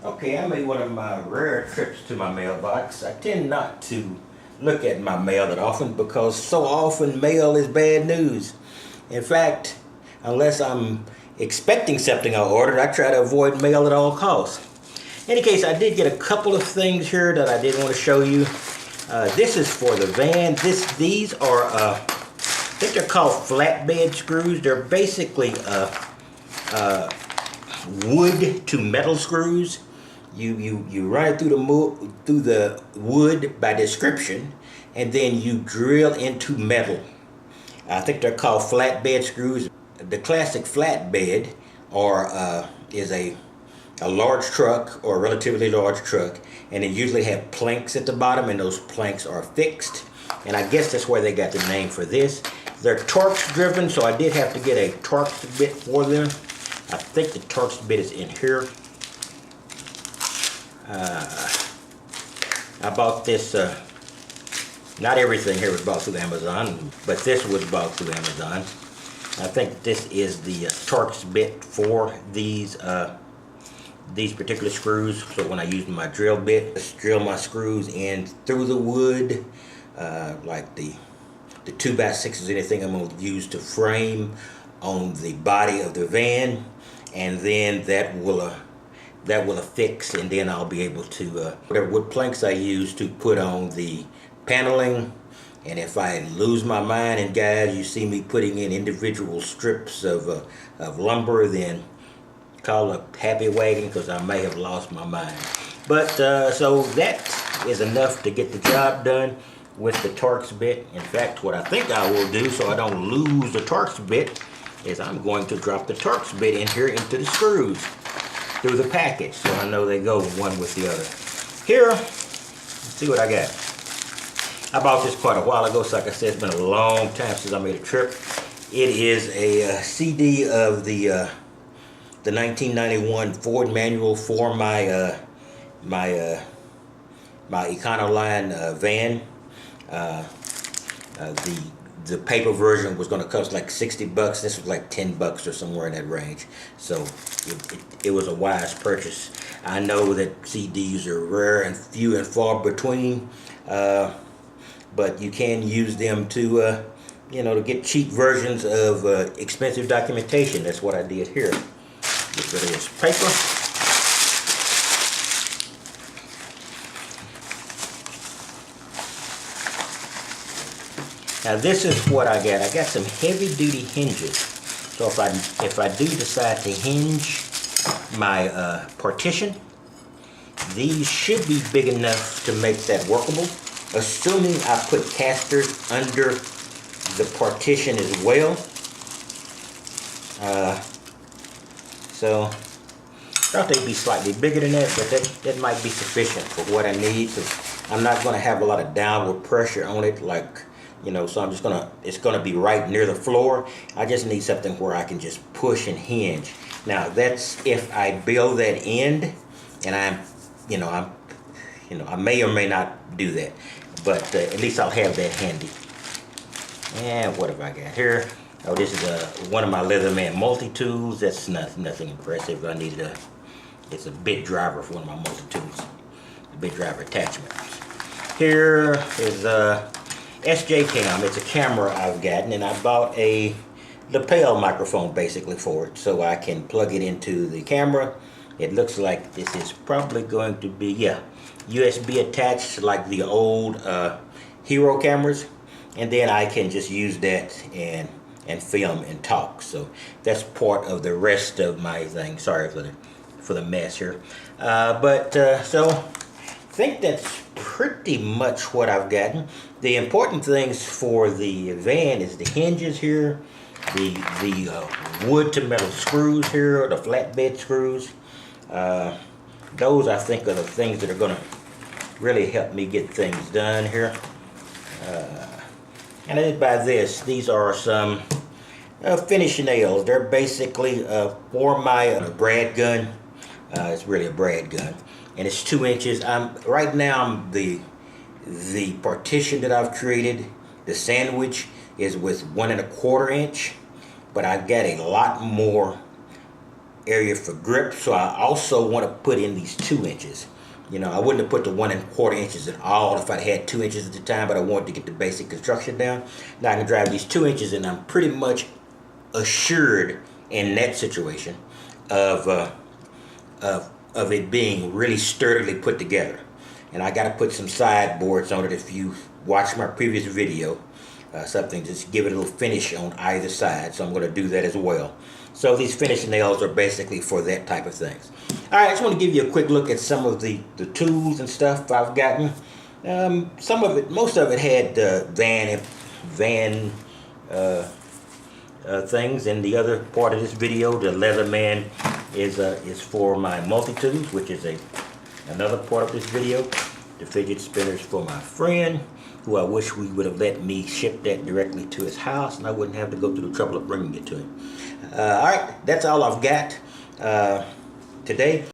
Okay, I made one of my rare trips to my mailbox. I tend not to look at my mail that often because so often mail is bad news. In fact, unless I'm expecting something I ordered, I try to avoid mail at all costs. In any case, I did get a couple of things here that I did want to show you. This is for the van. These are, I think they're called flatbed screws. They're basically wood to metal screws. You run it through the wood by description, and then you drill into metal. I think they're called flatbed screws. The classic flatbed is a large truck or a relatively large truck, and they usually have planks at the bottom, and those planks are fixed. And I guess that's where they got the name for this. They're Torx driven, so I did have to get a Torx bit for them. I think the Torx bit is in here. I bought this, not everything here was bought through Amazon, but this was bought through Amazon. I think this is the Torx bit for these particular screws. So when I use my drill bit, just drill my screws in through the wood, like the 2x6 or anything I'm going to use to frame on the body of the van, and then that will affix, and then I'll be able to whatever wood planks I use to put on the paneling. And if I lose my mind, and guys, you see me putting in individual strips of lumber, then call a happy wagon, because I may have lost my mind. But so that is enough to get the job done with the Torx bit. In fact, what I think I will do, so I don't lose the Torx bit, is I'm going to drop the Torx bit in here into the screws through the package, so I know they go one with the other. Here, let's see what I got. I bought this quite a while ago, so like I said, it's been a long time since I made a trip. It is a CD of the 1991 Ford manual for my Econoline van. The paper version was going to cost like $60. This was like $10 or somewhere in that range. So it was a wise purchase. I know that CDs are rare and few and far between, but you can use them to to get cheap versions of expensive documentation. That's what I did here. Get rid of this paper. Now this is what I got. I got some heavy duty hinges. So if I do decide to hinge my partition, these should be big enough to make that workable, assuming I put casters under the partition as well. So I thought they'd be slightly bigger than that, but that might be sufficient for what I need. So I'm not going to have a lot of downward pressure on it, like, so I'm just it's gonna be right near the floor. I just need something where I can just push and hinge. Now that's if I build that end, and I may or may not do that, but at least I'll have that handy. And what have I got here? Oh, this is one of my Leatherman multi-tools. That's nothing impressive. It's a bit driver for one of my multi-tools, a bit driver attachment. Here is SJ Cam. It's a camera I've gotten, and I bought a lapel microphone basically for it, so I can plug it into the camera. It looks like this is probably going to be, USB attached like the old Hero cameras, and then I can just use that and film and talk. So that's part of the rest of my thing. Sorry for the mess here, so I think that's pretty much what I've gotten. The important things for the van is the hinges here, the wood to metal screws here, the flatbed screws. Those I think are the things that are going to really help me get things done here. And I did buy this. These are some finish nails. They're basically for my brad gun. It's really a brad gun, and it's 2 inches. Right now the partition that I've created, the sandwich, is with 1 1/4 inch, but I've got a lot more area for grip, so I also want to put in these 2 inches. You know, I wouldn't have put the 1 1/4 inches at all if I'd had 2 inches at the time, but I wanted to get the basic construction down. Now I can drive these 2 inches, and I'm pretty much assured in that situation of it being really sturdily put together. And I got to put some sideboards on it. If you watched my previous video, something just give it a little finish on either side, so I'm going to do that as well. So these finish nails are basically for that type of things. All right, I just want to give you a quick look at some of the tools and stuff I've gotten. Some of it, most of it had van things. And the other part of this video, the Leatherman, is for my multi-tools, which is another part of this video. The fidget spinners for my friend, who I wish we would have let me ship that directly to his house, and I wouldn't have to go through the trouble of bringing it to him. All right, that's all I've got today.